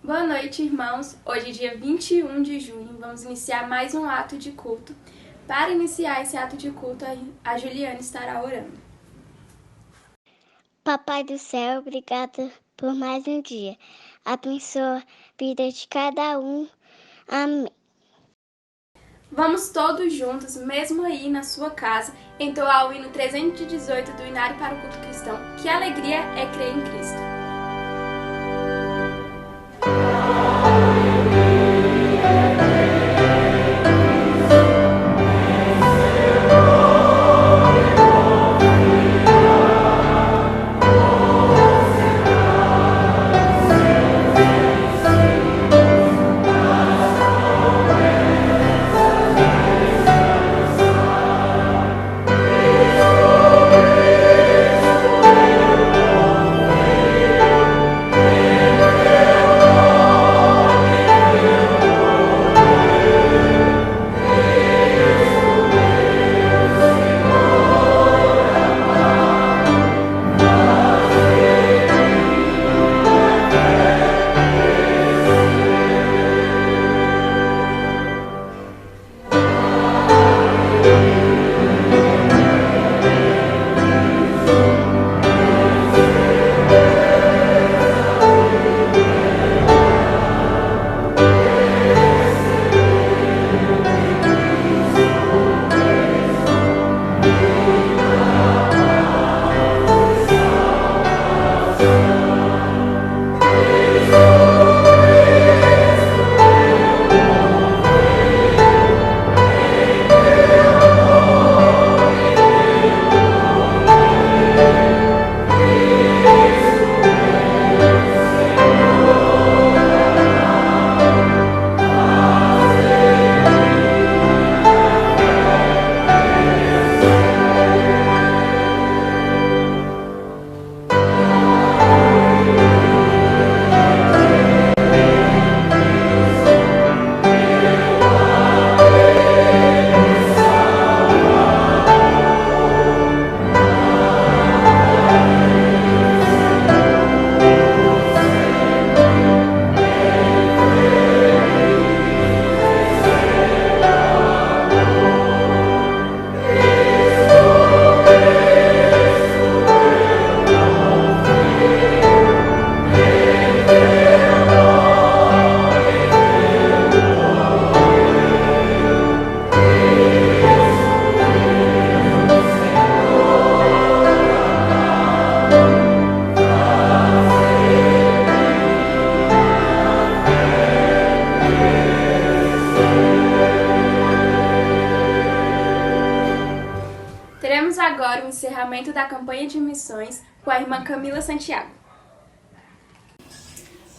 Boa noite, irmãos. Hoje, dia 21 de junho, vamos iniciar mais um ato de culto. Para iniciar esse ato de culto, a Juliana estará orando. Papai do céu, obrigada por mais um dia. Abençoa a vida de cada um. Amém. Vamos todos juntos, mesmo aí na sua casa, entoar o hino 318 do Inário para o Culto Cristão. Que alegria é crer em Cristo. Teremos agora o encerramento da campanha de missões com a irmã Camila Santiago.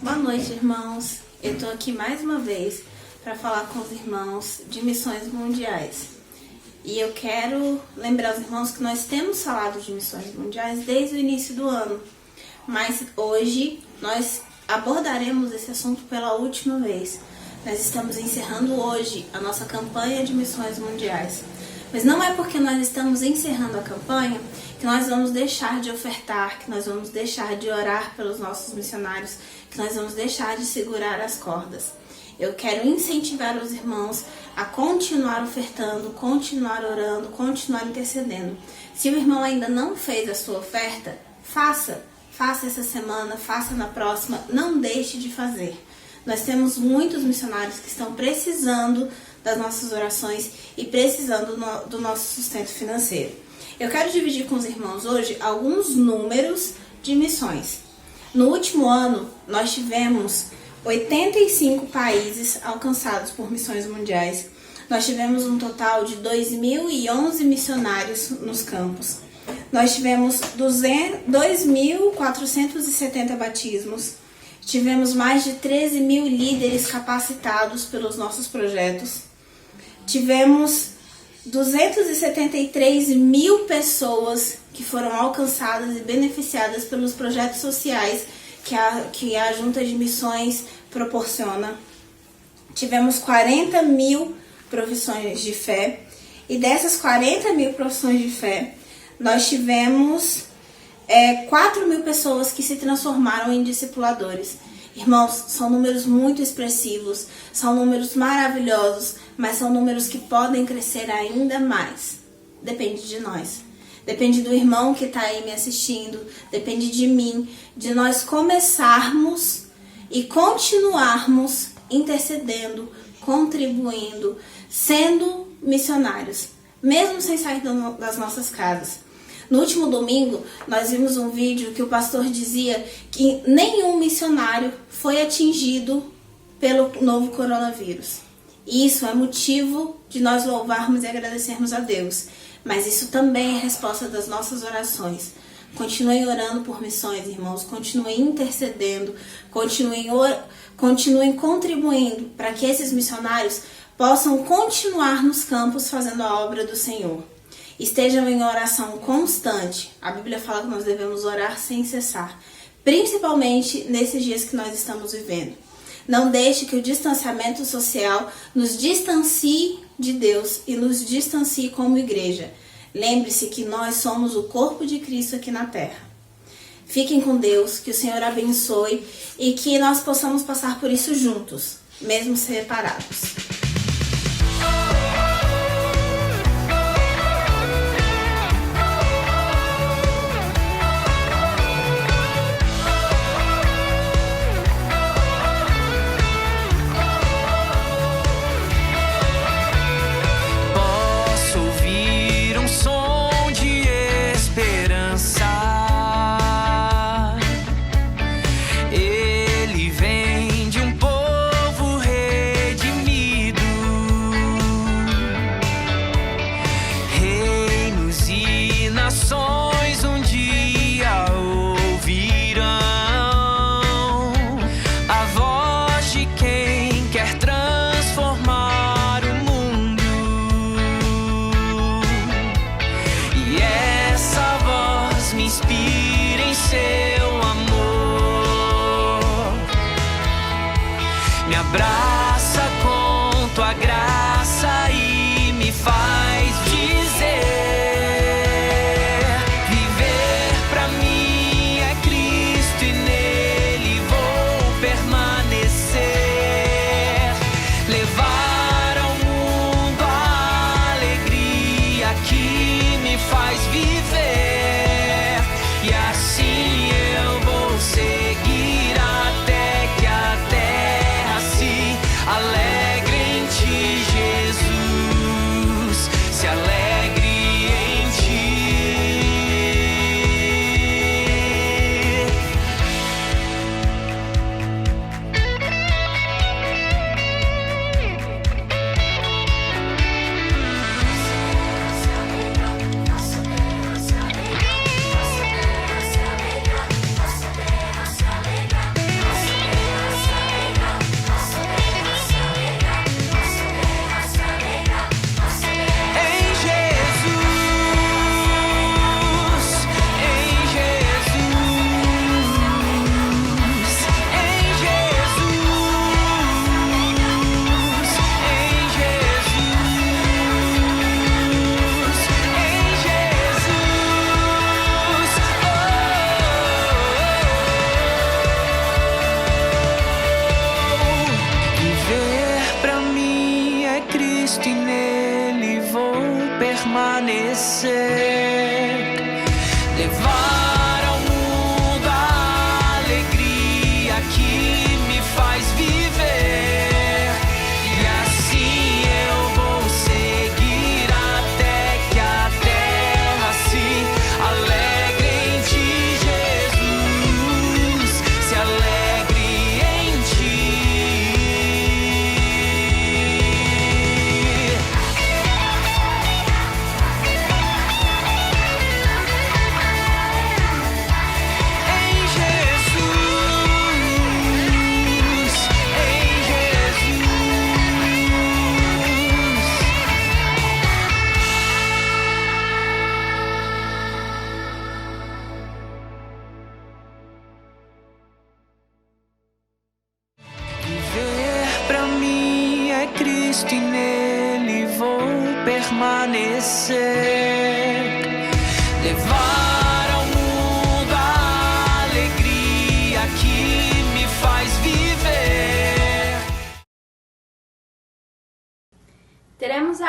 Boa noite, irmãos. Eu estou aqui mais uma vez para falar com os irmãos de missões mundiais. E eu quero lembrar os irmãos que nós temos falado de missões mundiais desde o início do ano. Mas hoje nós abordaremos esse assunto pela última vez. Nós estamos encerrando hoje a nossa campanha de missões mundiais. Mas não é porque nós estamos encerrando a campanha que nós vamos deixar de ofertar, que nós vamos deixar de orar pelos nossos missionários, que nós vamos deixar de segurar as cordas. Eu quero incentivar os irmãos a continuar ofertando, continuar orando, continuar intercedendo. Se o irmão ainda não fez a sua oferta, faça essa semana, faça na próxima, não deixe de fazer. Nós temos muitos missionários que estão precisando das nossas orações e precisando do nosso sustento financeiro. Eu quero dividir com os irmãos hoje alguns números de missões. No último ano, nós tivemos 85 países alcançados por missões mundiais. Nós tivemos um total de 2.011 missionários nos campos. Nós tivemos 2.470 batismos. Tivemos mais de 13.000 líderes capacitados pelos nossos projetos. Tivemos 273.000 pessoas que foram alcançadas e beneficiadas pelos projetos sociais que a Junta de Missões proporciona. Tivemos 40.000 profissões de fé, e dessas 40.000 profissões de fé, nós tivemos 4.000 pessoas que se transformaram em discipuladores. Irmãos, são números muito expressivos, são números maravilhosos, mas são números que podem crescer ainda mais. Depende de nós. Depende do irmão que está aí me assistindo, depende de mim, de nós começarmos e continuarmos intercedendo, contribuindo, sendo missionários, mesmo sem sair das nossas casas. No último domingo, nós vimos um vídeo que o pastor dizia que nenhum missionário foi atingido pelo novo coronavírus. E isso é motivo de nós louvarmos e agradecermos a Deus. Mas isso também é resposta das nossas orações. Continuem orando por missões, irmãos. Continuem intercedendo. Continuem contribuindo para que esses missionários possam continuar nos campos fazendo a obra do Senhor. Estejam em oração constante. A Bíblia fala que nós devemos orar sem cessar, principalmente nesses dias que nós estamos vivendo. Não deixe que o distanciamento social nos distancie de Deus e nos distancie como igreja. Lembre-se que nós somos o corpo de Cristo aqui na terra. Fiquem com Deus, que o Senhor abençoe e que nós possamos passar por isso juntos, mesmo separados. Me abraça com tua graça e me faz dizer: viver pra mim é Cristo e nele vou permanecer. Levar ao mundo a alegria que me faz viver, e assim eu vou seguir até que a terra se alegre em ti, Jesus, se alegre em ti. Viver pra mim é Cristo e nele vou permanecer. Levar ao mundo a alegria que me faz viver, e assim eu vou seguir até que a terra se alegre em ti, Jesus, se alegre em ti. Em Jesus, em Jesus. Viver pra mim é Cristo e nele vou permanecer. Levar ao mundo a alegria que me faz viver,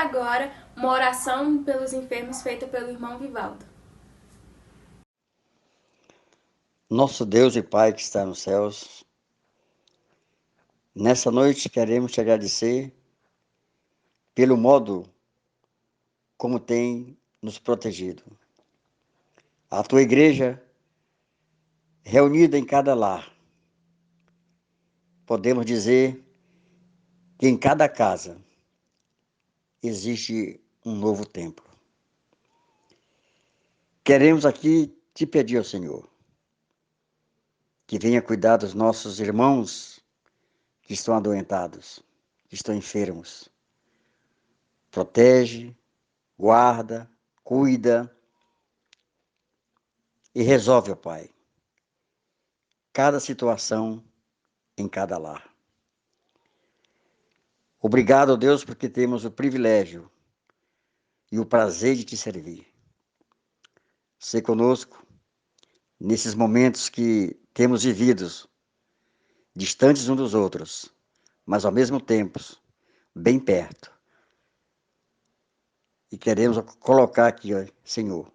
agora uma oração pelos enfermos feita pelo irmão Vivaldo. Nosso Deus e Pai que está nos céus, nessa noite queremos te agradecer pelo modo como tem nos protegido. A tua igreja, reunida em cada lar, podemos dizer que em cada casa existe um novo templo. Queremos aqui te pedir ao Senhor que venha cuidar dos nossos irmãos que estão adoentados, que estão enfermos. Protege, guarda, cuida e resolve, ó Pai, cada situação em cada lar. Obrigado, Deus, porque temos o privilégio e o prazer de te servir. Sê conosco nesses momentos que temos vividos, distantes uns dos outros, mas ao mesmo tempo, bem perto. E queremos colocar aqui, ó, Senhor,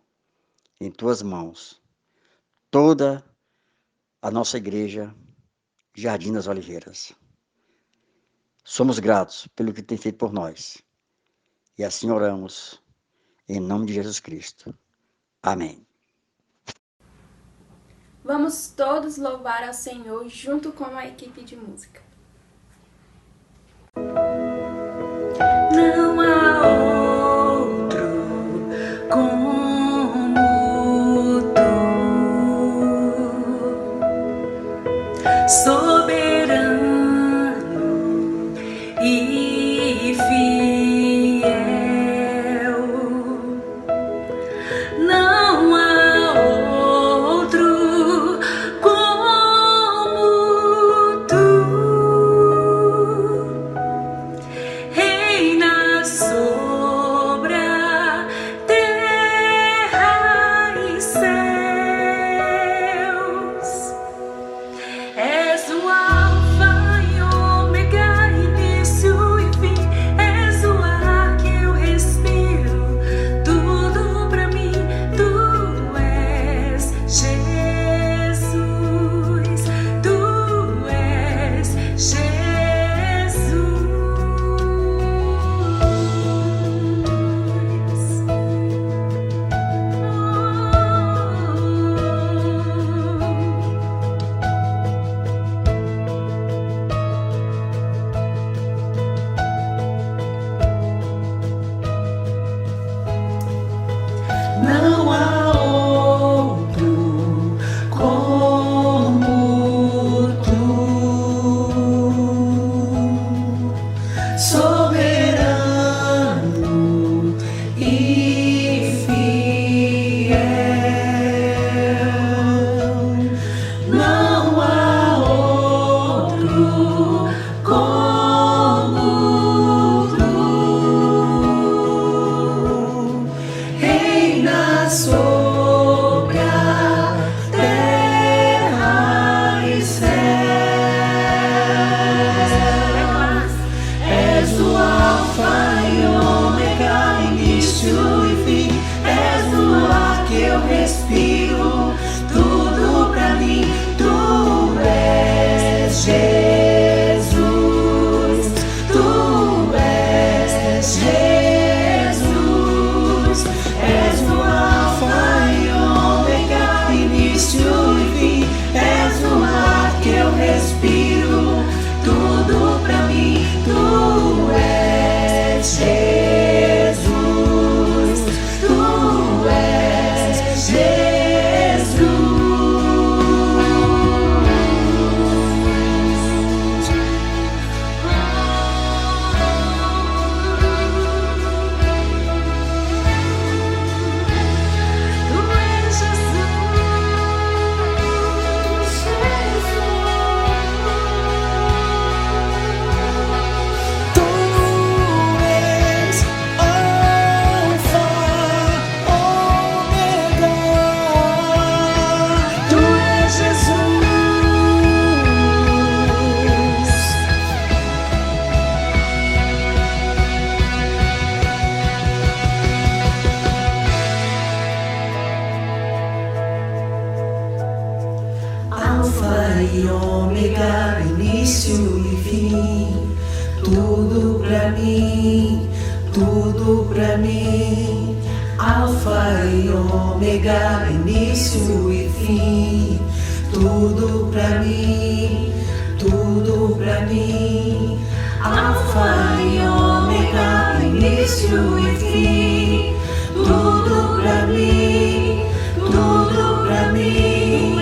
em tuas mãos, toda a nossa igreja, Jardim das Oliveiras. Somos gratos pelo que tem feito por nós. E assim oramos, em nome de Jesus Cristo. Amém. Vamos todos louvar ao Senhor junto com a equipe de música. Não há outro como tu, soberano e fiel. Não há outro como tu, reina sobre a terra e céus. És o alto Alfa e Ômega, início e fim, tudo pra mim, tudo pra mim. Alfa e Ômega, início e fim, tudo pra mim, tudo pra mim. Alfa e Ômega, início e fim, tudo pra mim, tudo pra mim.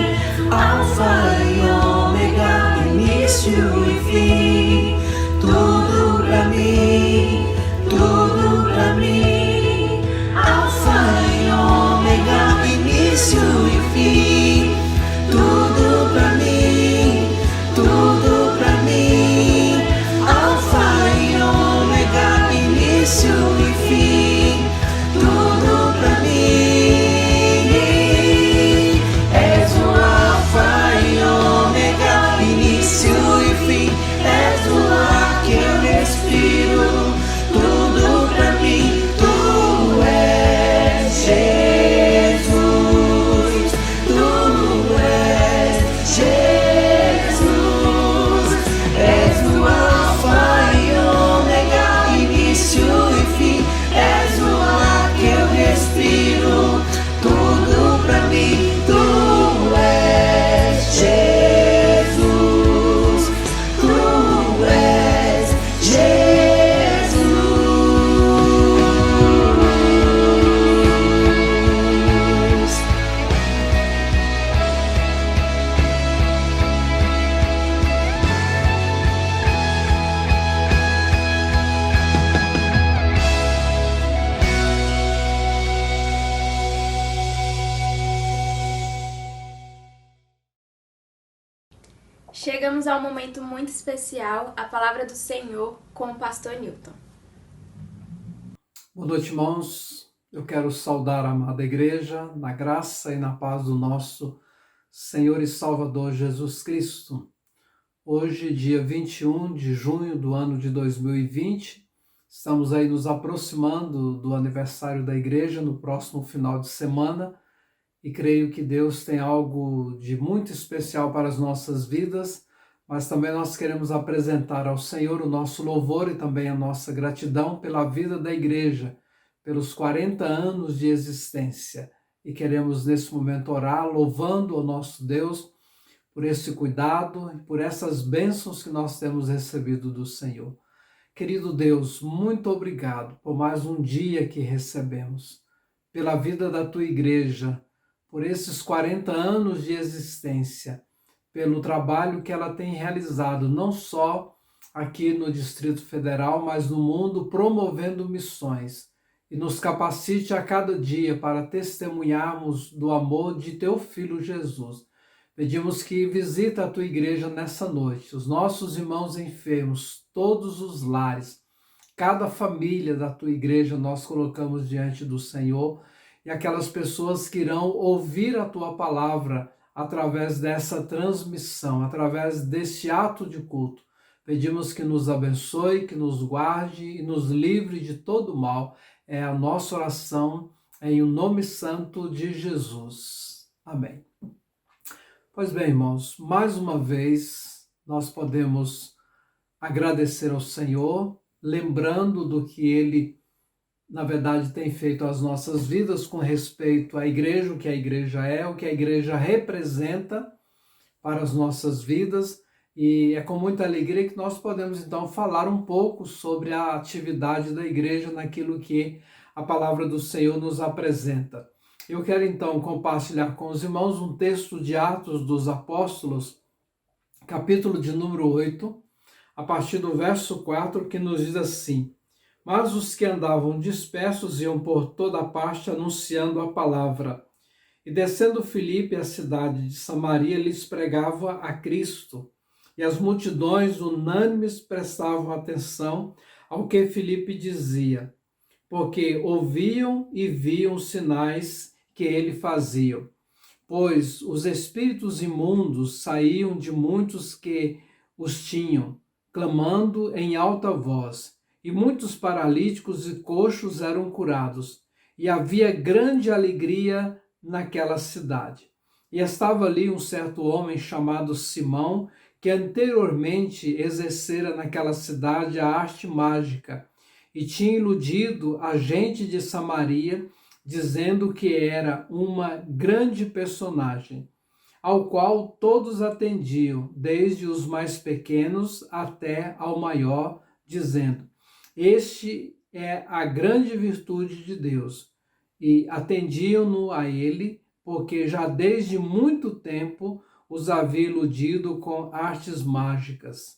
Alfa e Ômega, início e fim, tudo pra mim, tudo pra mim. Alfa e Ômega, início e fim, tudo pra mim, tudo pra mim. Alfa e Ômega, início e fim, tudo pra mim. És o Alfa e Ômega, início e fim, és o ar que eu respiro, tudo pra mim. Tu és Jesus, tu és Jesus, és o Alfa e Ômega, início e fim, és o ar que eu respiro, tudo pra mim. Tu és Jesus, tu és Jesus. Chegamos a um momento muito especial, a palavra do Senhor com o pastor Newton. Boa noite, irmãos. Eu quero saudar a amada igreja na graça e na paz do nosso Senhor e Salvador Jesus Cristo. Hoje, dia 21 de junho do ano de 2020, estamos aí nos aproximando do aniversário da igreja no próximo final de semana e creio que Deus tem algo de muito especial para as nossas vidas, mas também nós queremos apresentar ao Senhor o nosso louvor e também a nossa gratidão pela vida da igreja, pelos 40 anos de existência. E queremos nesse momento orar, louvando ao nosso Deus por esse cuidado e por essas bênçãos que nós temos recebido do Senhor. Querido Deus, muito obrigado por mais um dia que recebemos, pela vida da tua igreja, por esses 40 anos de existência, pelo trabalho que ela tem realizado, não só aqui no Distrito Federal, mas no mundo, promovendo missões. E nos capacite a cada dia para testemunharmos do amor de teu Filho Jesus. Pedimos que visita a tua igreja nessa noite, os nossos irmãos enfermos, todos os lares, cada família da tua igreja nós colocamos diante do Senhor, e aquelas pessoas que irão ouvir a tua palavra através dessa transmissão, através deste ato de culto. Pedimos que nos abençoe, que nos guarde e nos livre de todo mal. É a nossa oração em o nome santo de Jesus. Amém. Pois bem, irmãos, mais uma vez nós podemos agradecer ao Senhor, lembrando do que Ele na verdade, tem feito as nossas vidas com respeito à igreja, o que a igreja é, o que a igreja representa para as nossas vidas. E é com muita alegria que nós podemos, então, falar um pouco sobre a atividade da igreja naquilo que a palavra do Senhor nos apresenta. Eu quero, então, compartilhar com os irmãos um texto de Atos dos Apóstolos, capítulo de número 8, a partir do verso 4, que nos diz assim: Mas os que andavam dispersos iam por toda parte anunciando a palavra. E descendo Filipe à cidade de Samaria, lhes pregava a Cristo. E as multidões unânimes prestavam atenção ao que Filipe dizia, porque ouviam e viam os sinais que ele fazia. Pois os espíritos imundos saíam de muitos que os tinham, clamando em alta voz. E muitos paralíticos e coxos eram curados, e havia grande alegria naquela cidade. E estava ali um certo homem chamado Simão, que anteriormente exercera naquela cidade a arte mágica e tinha iludido a gente de Samaria, dizendo que era uma grande personagem, ao qual todos atendiam, desde os mais pequenos até ao maior, dizendo: este é a grande virtude de Deus. E atendiam-no a ele, porque já desde muito tempo os havia iludido com artes mágicas.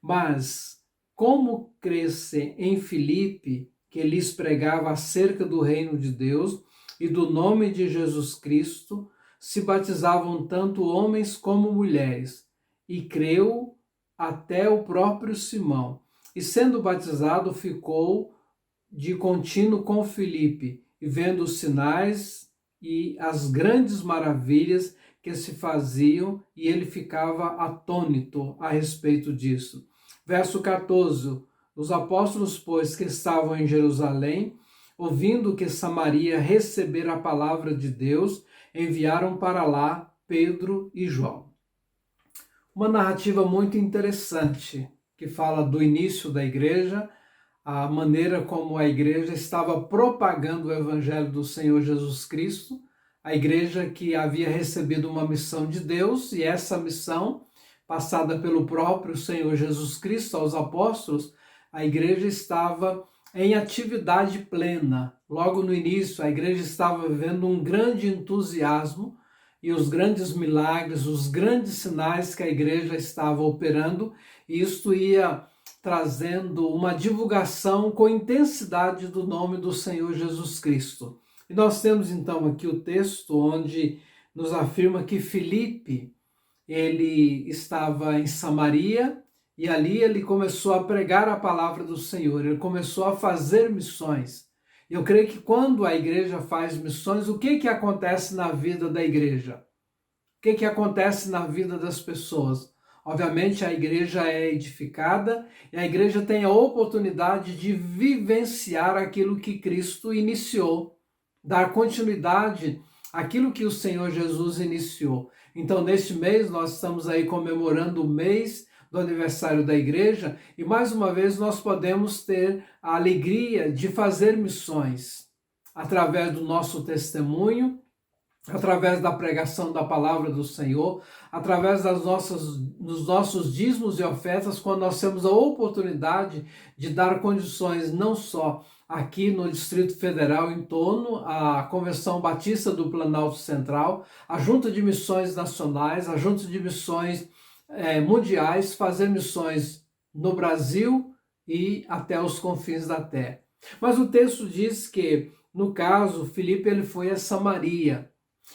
Mas, como cresce em Filipe, que lhes pregava acerca do reino de Deus e do nome de Jesus Cristo, se batizavam tanto homens como mulheres, e creu até o próprio Simão. E sendo batizado, ficou de contínuo com Filipe, e vendo os sinais e as grandes maravilhas que se faziam, e ele ficava atônito a respeito disso. Verso 14, os apóstolos, pois, que estavam em Jerusalém, ouvindo que Samaria recebera a palavra de Deus, enviaram para lá Pedro e João. Uma narrativa muito interessante, que fala do início da igreja, a maneira como a igreja estava propagando o evangelho do Senhor Jesus Cristo, a igreja que havia recebido uma missão de Deus, e essa missão, passada pelo próprio Senhor Jesus Cristo aos apóstolos, a igreja estava em atividade plena. Logo no início, a igreja estava vivendo um grande entusiasmo, e os grandes milagres, os grandes sinais que a igreja estava operando, e isto ia trazendo uma divulgação com intensidade do nome do Senhor Jesus Cristo. E nós temos então aqui o texto onde nos afirma que Filipe, ele estava em Samaria, e ali ele começou a pregar a palavra do Senhor, ele começou a fazer missões. Eu creio que quando a igreja faz missões, o que acontece na vida da igreja? O que acontece na vida das pessoas? Obviamente a igreja é edificada e a igreja tem a oportunidade de vivenciar aquilo que Cristo iniciou, dar continuidade àquilo que o Senhor Jesus iniciou. Então, neste mês, nós estamos aí comemorando o mês do aniversário da igreja, e mais uma vez nós podemos ter a alegria de fazer missões através do nosso testemunho, através da pregação da palavra do Senhor, através dos nossos dízimos e ofertas, quando nós temos a oportunidade de dar condições não só aqui no Distrito Federal, em torno à Convenção Batista do Planalto Central, a Junta de Missões Nacionais, a Junta de Missões mundiais, fazer missões no Brasil e até os confins da terra. Mas o texto diz que, no caso, Filipe ele foi a Samaria.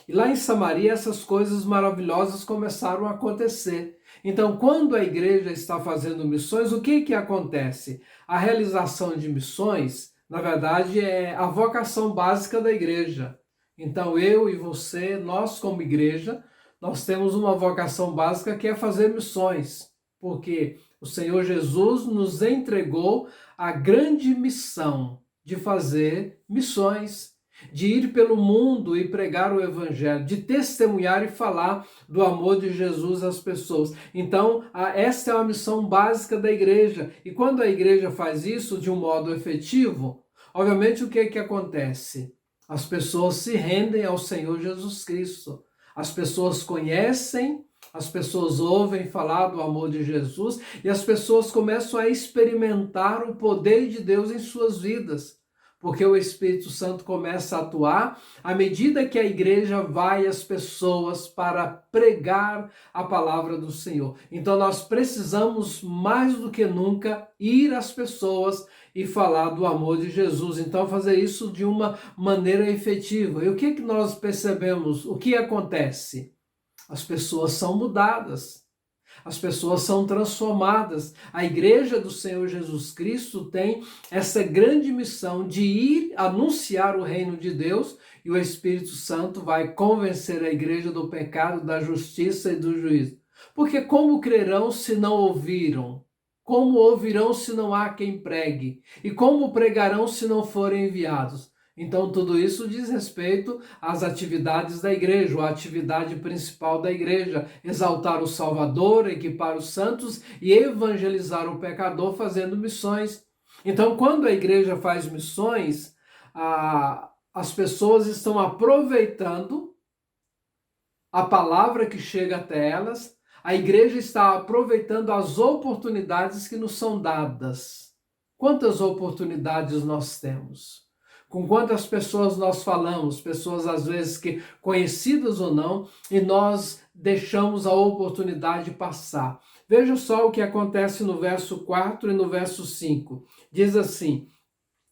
E lá em Samaria essas coisas maravilhosas começaram a acontecer. Então, quando a igreja está fazendo missões, o que acontece? A realização de missões, na verdade, é a vocação básica da igreja. Então, eu e você, nós como igreja, nós temos uma vocação básica que é fazer missões, porque o Senhor Jesus nos entregou a grande missão de fazer missões, de ir pelo mundo e pregar o evangelho, de testemunhar e falar do amor de Jesus às pessoas. Então, esta é uma missão básica da igreja. E quando a igreja faz isso de um modo efetivo, obviamente o que acontece? As pessoas se rendem ao Senhor Jesus Cristo. As pessoas conhecem, as pessoas ouvem falar do amor de Jesus e as pessoas começam a experimentar o poder de Deus em suas vidas. Porque o Espírito Santo começa a atuar à medida que a igreja vai às pessoas para pregar a palavra do Senhor. Então nós precisamos mais do que nunca ir às pessoas e falar do amor de Jesus. Então fazer isso de uma maneira efetiva. E o que nós percebemos? O que acontece? As pessoas são mudadas. As pessoas são transformadas. A igreja do Senhor Jesus Cristo tem essa grande missão de ir anunciar o reino de Deus, e o Espírito Santo vai convencer a igreja do pecado, da justiça e do juízo. Porque como crerão se não ouviram? Como ouvirão se não há quem pregue? E como pregarão se não forem enviados? Então, tudo isso diz respeito às atividades da igreja, a atividade principal da igreja: exaltar o Salvador, equipar os santos e evangelizar o pecador fazendo missões. Então, quando a igreja faz missões, as pessoas estão aproveitando a palavra que chega até elas, a igreja está aproveitando as oportunidades que nos são dadas. Quantas oportunidades nós temos? Com quantas pessoas nós falamos, pessoas às vezes que conhecidas ou não, e nós deixamos a oportunidade passar. Veja só o que acontece no verso 4 e no verso 5. Diz assim: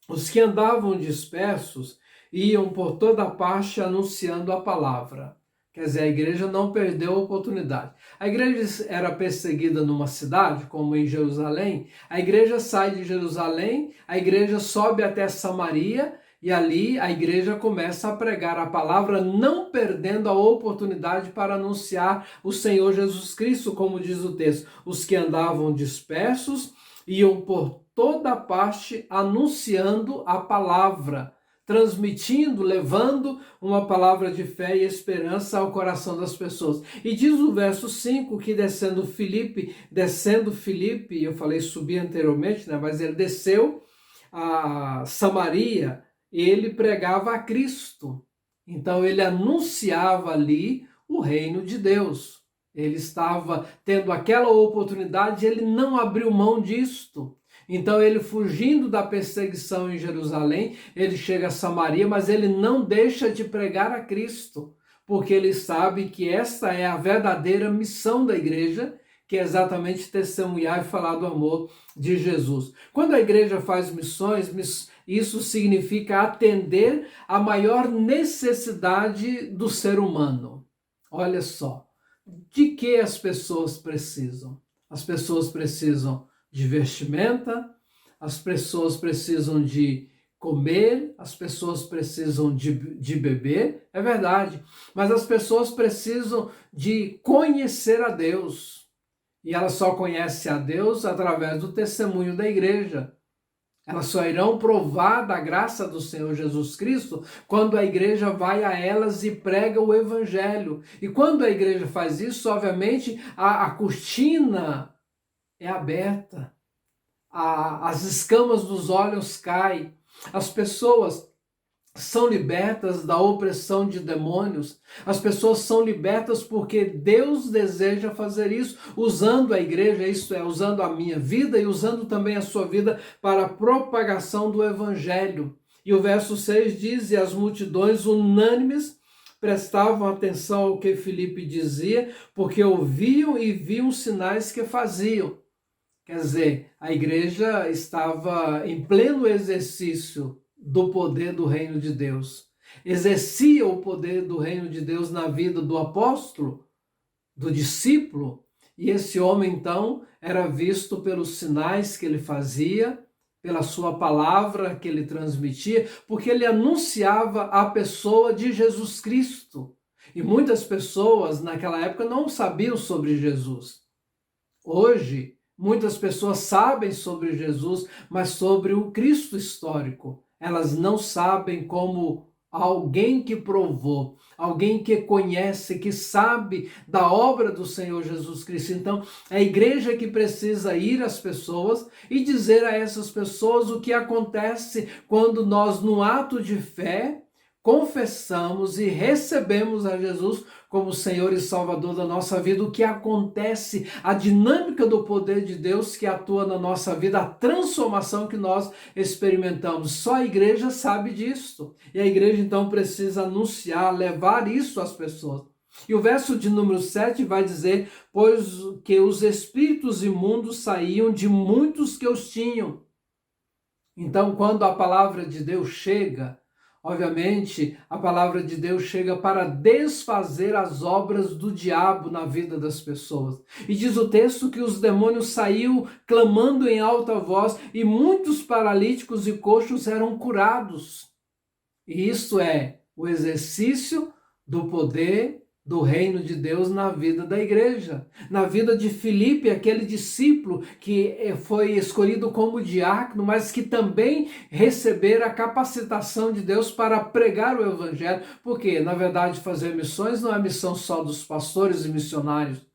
os que andavam dispersos iam por toda parte anunciando a palavra. Quer dizer, a igreja não perdeu a oportunidade. A igreja era perseguida numa cidade, como em Jerusalém. A igreja sai de Jerusalém, a igreja sobe até Samaria, e ali a igreja começa a pregar a palavra, não perdendo a oportunidade para anunciar o Senhor Jesus Cristo, como diz o texto. Os que andavam dispersos iam por toda parte anunciando a palavra, transmitindo, levando uma palavra de fé e esperança ao coração das pessoas. E diz o verso 5 que descendo Filipe, eu falei subir anteriormente, né? Mas ele desceu a Samaria, ele pregava a Cristo. Então ele anunciava ali o reino de Deus. Ele estava tendo aquela oportunidade, ele não abriu mão disto. Então ele, fugindo da perseguição em Jerusalém, ele chega a Samaria, mas ele não deixa de pregar a Cristo, porque ele sabe que esta é a verdadeira missão da igreja, que é exatamente testemunhar e falar do amor de Jesus. Quando a igreja faz missões, isso significa atender a maior necessidade do ser humano. Olha só, de que as pessoas precisam? As pessoas precisam de vestimenta, as pessoas precisam de comer, as pessoas precisam de beber, é verdade, mas as pessoas precisam de conhecer a Deus, e elas só conhecem a Deus através do testemunho da igreja. Elas só irão provar da graça do Senhor Jesus Cristo quando a igreja vai a elas e prega o evangelho. E quando a igreja faz isso, obviamente, a cortina é aberta, as escamas dos olhos caem, as pessoas são libertas da opressão de demônios, as pessoas são libertas porque Deus deseja fazer isso, usando a igreja, isto é, usando a minha vida e usando também a sua vida para a propagação do evangelho. E o verso 6 diz: e as multidões unânimes prestavam atenção ao que Filipe dizia, porque ouviam e viam os sinais que faziam. Quer dizer, a igreja estava em pleno exercício do poder do reino de Deus. Exercia o poder do reino de Deus na vida do apóstolo, do discípulo, e esse homem, então, era visto pelos sinais que ele fazia, pela sua palavra que ele transmitia, porque ele anunciava a pessoa de Jesus Cristo. E muitas pessoas naquela época não sabiam sobre Jesus. Hoje, muitas pessoas sabem sobre Jesus, mas sobre o Cristo histórico. Elas não sabem como alguém que provou, alguém que conhece, que sabe da obra do Senhor Jesus Cristo. Então, é a igreja que precisa ir às pessoas e dizer a essas pessoas o que acontece quando nós, no ato de fé, confessamos e recebemos a Jesus como Senhor e Salvador da nossa vida, o que acontece, a dinâmica do poder de Deus que atua na nossa vida, a transformação que nós experimentamos. Só a igreja sabe disso. E a igreja então precisa anunciar, levar isso às pessoas. E o verso de número 7 vai dizer: pois que os espíritos imundos saíam de muitos que os tinham. Então, quando a palavra de Deus chega, obviamente, a palavra de Deus chega para desfazer as obras do diabo na vida das pessoas. E diz o texto que os demônios saíam clamando em alta voz e muitos paralíticos e coxos eram curados. E isso é o exercício do poder do reino de Deus na vida da igreja. Na vida de Filipe, aquele discípulo que foi escolhido como diácono, mas que também recebera a capacitação de Deus para pregar o evangelho, porque, na verdade, fazer missões não é missão só dos pastores e missionários,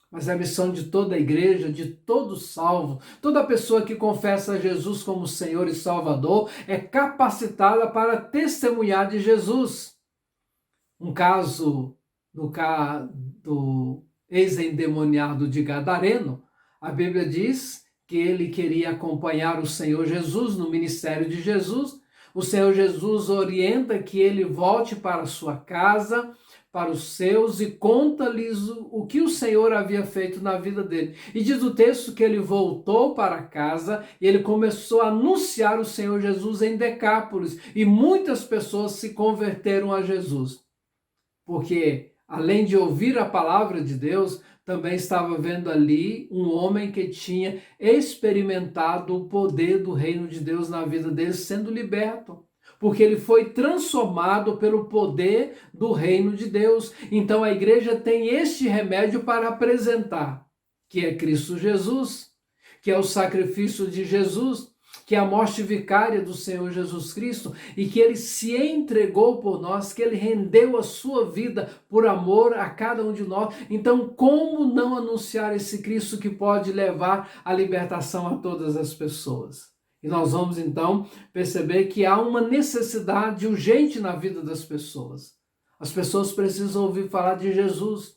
mas é a missão de toda a igreja, de todo salvo. Toda pessoa que confessa Jesus como Senhor e Salvador é capacitada para testemunhar de Jesus. Um caso do ex-endemoniado de Gadareno, a Bíblia diz que ele queria acompanhar o Senhor Jesus no ministério de Jesus. O Senhor Jesus orienta que ele volte para a sua casa, para os seus, e conta-lhes o que o Senhor havia feito na vida dele. E diz o texto que ele voltou para casa e ele começou a anunciar o Senhor Jesus em Decápolis, e muitas pessoas se converteram a Jesus, porque além de ouvir a palavra de Deus, também estava vendo ali um homem que tinha experimentado o poder do reino de Deus na vida dele, sendo liberto, porque ele foi transformado pelo poder do reino de Deus. Então a igreja tem este remédio para apresentar, que é Cristo Jesus, que é o sacrifício de Jesus, que é a morte vicária do Senhor Jesus Cristo, e que ele se entregou por nós, que ele rendeu a sua vida por amor a cada um de nós. Então, como não anunciar esse Cristo que pode levar a libertação a todas as pessoas? E nós vamos então perceber que há uma necessidade urgente na vida das pessoas. As pessoas precisam ouvir falar de Jesus.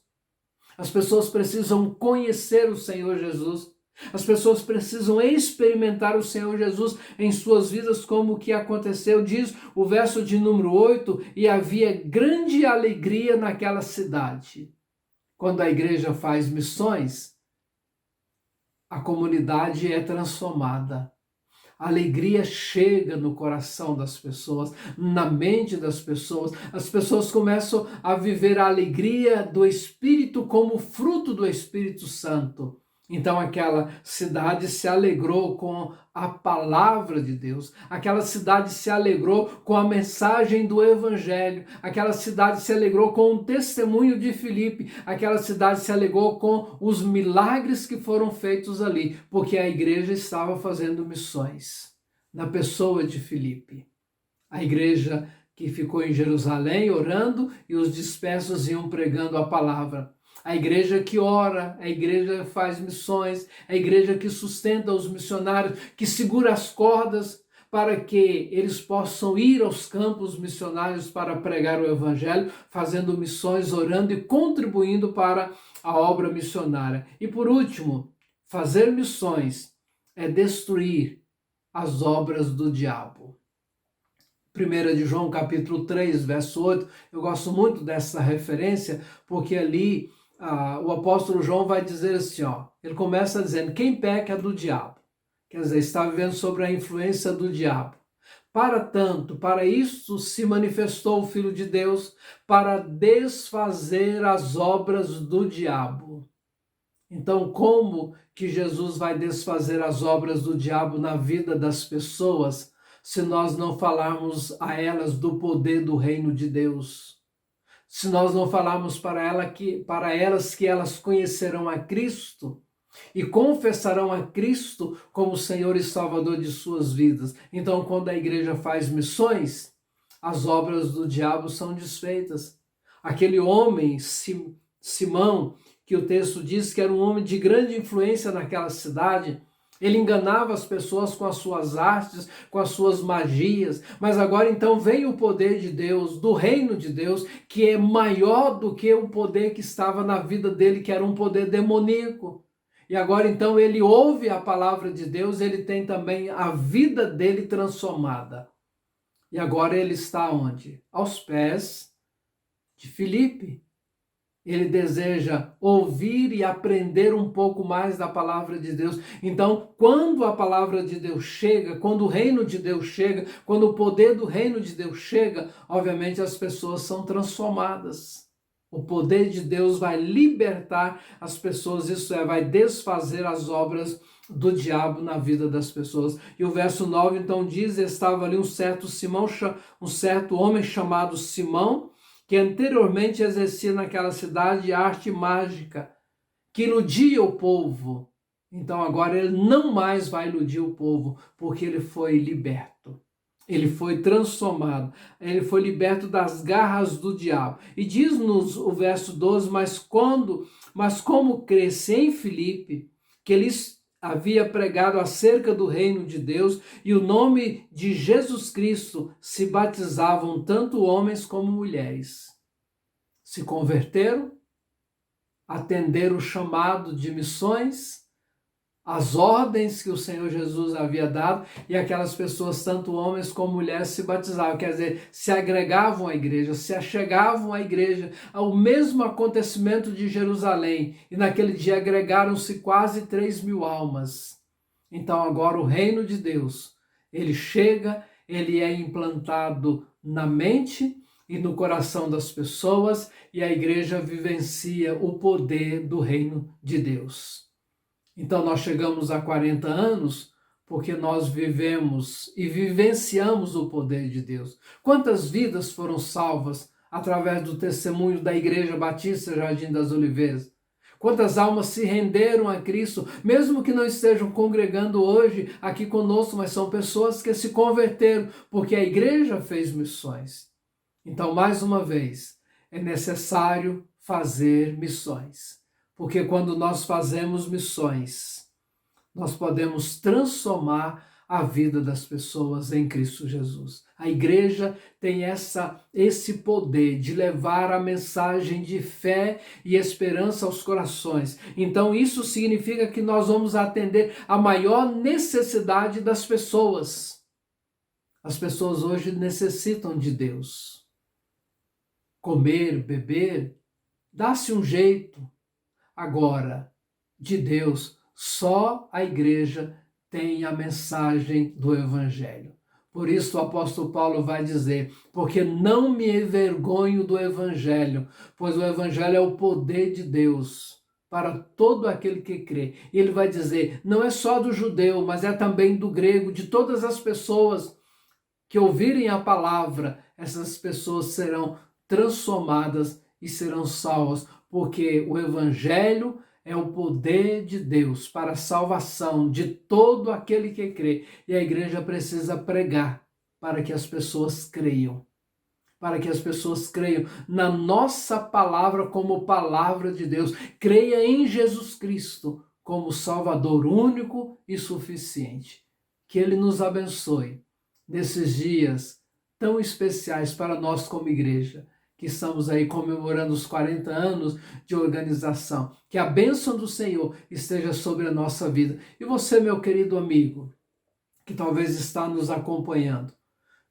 As pessoas precisam conhecer o Senhor Jesus. As pessoas precisam experimentar o Senhor Jesus em suas vidas, como o que aconteceu, diz o verso de número 8, e havia grande alegria naquela cidade. Quando a igreja faz missões, a comunidade é transformada. A alegria chega no coração das pessoas, na mente das pessoas. As pessoas começam a viver a alegria do Espírito como fruto do Espírito Santo. Então aquela cidade se alegrou com a palavra de Deus, aquela cidade se alegrou com a mensagem do Evangelho, aquela cidade se alegrou com o testemunho de Filipe, aquela cidade se alegrou com os milagres que foram feitos ali, porque a igreja estava fazendo missões na pessoa de Filipe. A igreja que ficou em Jerusalém orando e os dispersos iam pregando a palavra. A igreja que ora, a igreja que faz missões, a igreja que sustenta os missionários, que segura as cordas para que eles possam ir aos campos missionários para pregar o evangelho, fazendo missões, orando e contribuindo para a obra missionária. E por último, fazer missões é destruir as obras do diabo. 1 de João capítulo 3, verso 8, eu gosto muito dessa referência, porque ali o apóstolo João vai dizer assim, ele começa dizendo, quem peca é do diabo. Quer dizer, está vivendo sobre a influência do diabo. Para isto se manifestou o Filho de Deus, para desfazer as obras do diabo. Então, como que Jesus vai desfazer as obras do diabo na vida das pessoas, se nós não falarmos a elas do poder do reino de Deus? Se nós não falarmos para elas que elas conhecerão a Cristo e confessarão a Cristo como Senhor e Salvador de suas vidas. Então, quando a igreja faz missões, as obras do diabo são desfeitas. Aquele homem, Simão, que o texto diz que era um homem de grande influência naquela cidade, ele enganava as pessoas com as suas artes, com as suas magias, mas agora então vem o poder de Deus, do reino de Deus, que é maior do que o poder que estava na vida dele, que era um poder demoníaco. E agora então ele ouve a palavra de Deus, ele tem também a vida dele transformada. E agora ele está onde? Aos pés de Filipe. Ele deseja ouvir e aprender um pouco mais da palavra de Deus. Então, quando a palavra de Deus chega, quando o reino de Deus chega, quando o poder do reino de Deus chega, obviamente as pessoas são transformadas. O poder de Deus vai libertar as pessoas, isso é, vai desfazer as obras do diabo na vida das pessoas. E o verso 9 então diz, estava ali um certo homem chamado Simão, que anteriormente exercia naquela cidade arte mágica, que iludia o povo. Então agora ele não mais vai iludir o povo, porque ele foi liberto. Ele foi transformado, ele foi liberto das garras do diabo. E diz-nos o verso 12, mas como crescer em Filipe, que ele havia pregado acerca do reino de Deus e o nome de Jesus Cristo, se batizavam tanto homens como mulheres. Se converteram, atenderam o chamado de missões, as ordens que o Senhor Jesus havia dado, e aquelas pessoas, tanto homens como mulheres, se batizavam, quer dizer, se agregavam à igreja, se achegavam à igreja, ao mesmo acontecimento de Jerusalém, e naquele dia agregaram-se quase 3.000 almas. Então agora o reino de Deus, ele chega, ele é implantado na mente e no coração das pessoas, e a igreja vivencia o poder do reino de Deus. Então nós chegamos a 40 anos porque nós vivemos e vivenciamos o poder de Deus. Quantas vidas foram salvas através do testemunho da Igreja Batista Jardim das Oliveiras? Quantas almas se renderam a Cristo, mesmo que não estejam congregando hoje aqui conosco, mas são pessoas que se converteram porque a igreja fez missões. Então, mais uma vez, é necessário fazer missões. Porque quando nós fazemos missões, nós podemos transformar a vida das pessoas em Cristo Jesus. A igreja tem esse poder de levar a mensagem de fé e esperança aos corações. Então isso significa que nós vamos atender a maior necessidade das pessoas. As pessoas hoje necessitam de Deus. Comer, beber, dá-se um jeito. Agora, de Deus, só a igreja tem a mensagem do Evangelho. Por isso o apóstolo Paulo vai dizer, porque não me envergonho do Evangelho, pois o Evangelho é o poder de Deus para todo aquele que crê. E ele vai dizer, não é só do judeu, mas é também do grego, de todas as pessoas que ouvirem a palavra, essas pessoas serão transformadas e serão salvas, porque o Evangelho é o poder de Deus para a salvação de todo aquele que crê. E a igreja precisa pregar para que as pessoas creiam. Para que as pessoas creiam na nossa palavra como palavra de Deus. Creia em Jesus Cristo como Salvador único e suficiente. Que Ele nos abençoe nesses dias tão especiais para nós como igreja, que estamos aí comemorando os 40 anos de organização. Que a bênção do Senhor esteja sobre a nossa vida. E você, meu querido amigo, que talvez está nos acompanhando,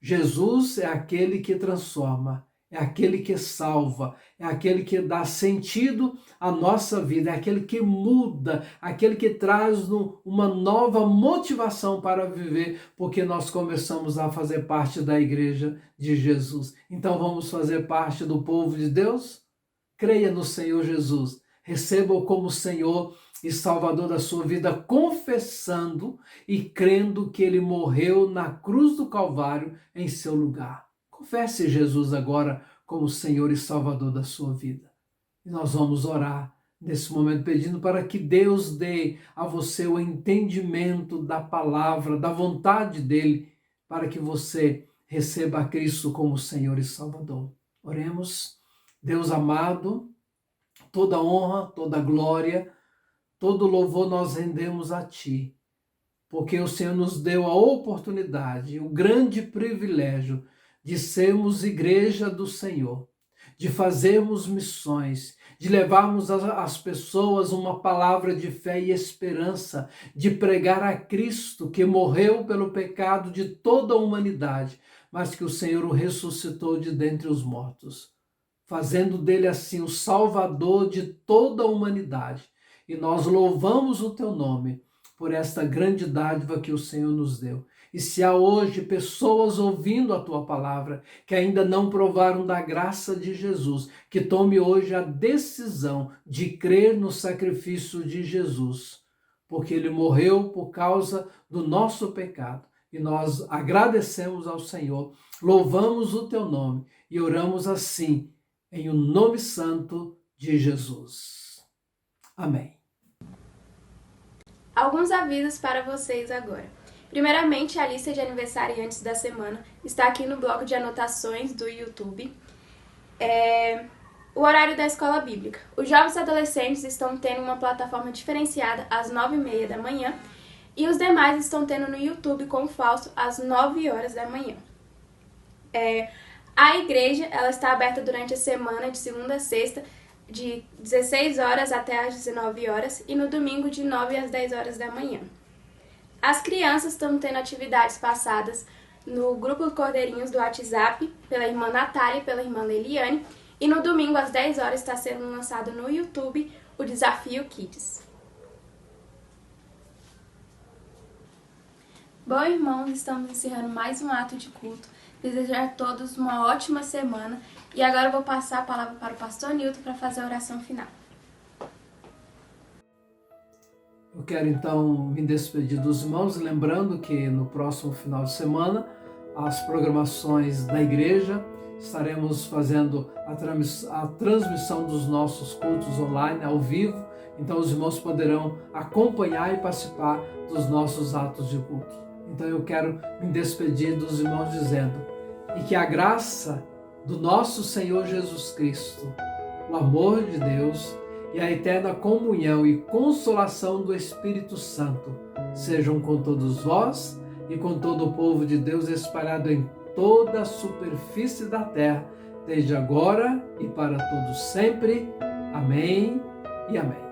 Jesus é aquele que transforma, é aquele que salva, é aquele que dá sentido à nossa vida, é aquele que muda, aquele que traz uma nova motivação para viver, porque nós começamos a fazer parte da igreja de Jesus. Então vamos fazer parte do povo de Deus? Creia no Senhor Jesus, receba-o como Senhor e Salvador da sua vida, confessando e crendo que Ele morreu na cruz do Calvário em seu lugar. Confesse Jesus agora como Senhor e Salvador da sua vida. E nós vamos orar nesse momento pedindo para que Deus dê a você o entendimento da palavra, da vontade dEle, para que você receba a Cristo como Senhor e Salvador. Oremos. Deus amado, toda honra, toda glória, todo louvor nós rendemos a Ti, porque o Senhor nos deu a oportunidade, o grande privilégio de sermos igreja do Senhor, de fazermos missões, de levarmos às pessoas uma palavra de fé e esperança, de pregar a Cristo que morreu pelo pecado de toda a humanidade, mas que o Senhor o ressuscitou de dentre os mortos, fazendo dele assim o Salvador de toda a humanidade. E nós louvamos o Teu nome por esta grande dádiva que o Senhor nos deu. E se há hoje pessoas ouvindo a Tua palavra que ainda não provaram da graça de Jesus, que tome hoje a decisão de crer no sacrifício de Jesus, porque Ele morreu por causa do nosso pecado. E nós agradecemos ao Senhor, louvamos o Teu nome e oramos assim, em o nome santo de Jesus. Amém. Alguns avisos para vocês agora. Primeiramente, a lista de aniversariantes da semana está aqui no bloco de anotações do YouTube. O horário da escola bíblica. Os jovens adolescentes estão tendo uma plataforma diferenciada às 9h30 da manhã e os demais estão tendo no YouTube com o Fausto às 9 horas da manhã. A igreja ela está aberta durante a semana de segunda a sexta, de 16 horas até às 19 horas e no domingo de 9 às 10 horas da manhã. As crianças estão tendo atividades passadas no grupo Cordeirinhos do WhatsApp pela irmã Natália e pela irmã Leliane e no domingo às 10 horas está sendo lançado no YouTube o Desafio Kids. Bom, irmãos, estamos encerrando mais um ato de culto. Desejo a todos uma ótima semana. E agora eu vou passar a palavra para o pastor Nilton para fazer a oração final. Eu quero então me despedir dos irmãos, lembrando que no próximo final de semana, as programações da igreja, estaremos fazendo a transmissão dos nossos cultos online, ao vivo. Então os irmãos poderão acompanhar e participar dos nossos atos de culto. Então eu quero me despedir dos irmãos dizendo: e que a graça do nosso Senhor Jesus Cristo, o amor de Deus e a eterna comunhão e consolação do Espírito Santo sejam com todos vós e com todo o povo de Deus espalhado em toda a superfície da terra, desde agora e para todos sempre. Amém e amém.